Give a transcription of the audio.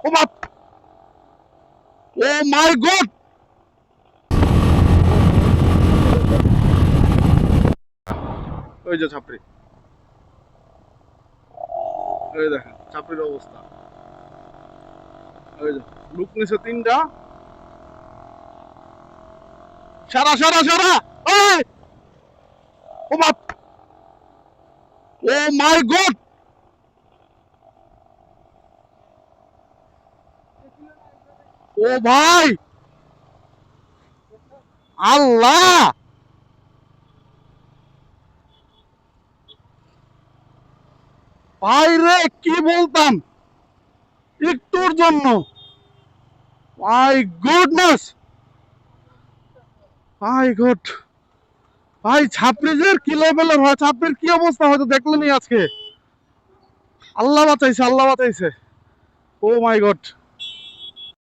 ও বাপ, ও my god. ওই যে ছাপড়ি, ওই দেখেন ছাপড়ির অবস্থা। ওই যে লুক নিছে তিনটা। সারা সারা সারা। ওই, ও বাপ, ও মাই গড। ও ভাই, আল্লাহ, ভাই রে কি বলতাম একটুর জন্য। My goodness, my god. ভাই ছাপড়িদের কি লেভেলের হয়, ছাপড়ির কি অবস্থা হয়তো দেখলেনি আজকে। আল্লাহ বাঁচাইছে, আল্লাহ বাঁচাইছে। Oh my god.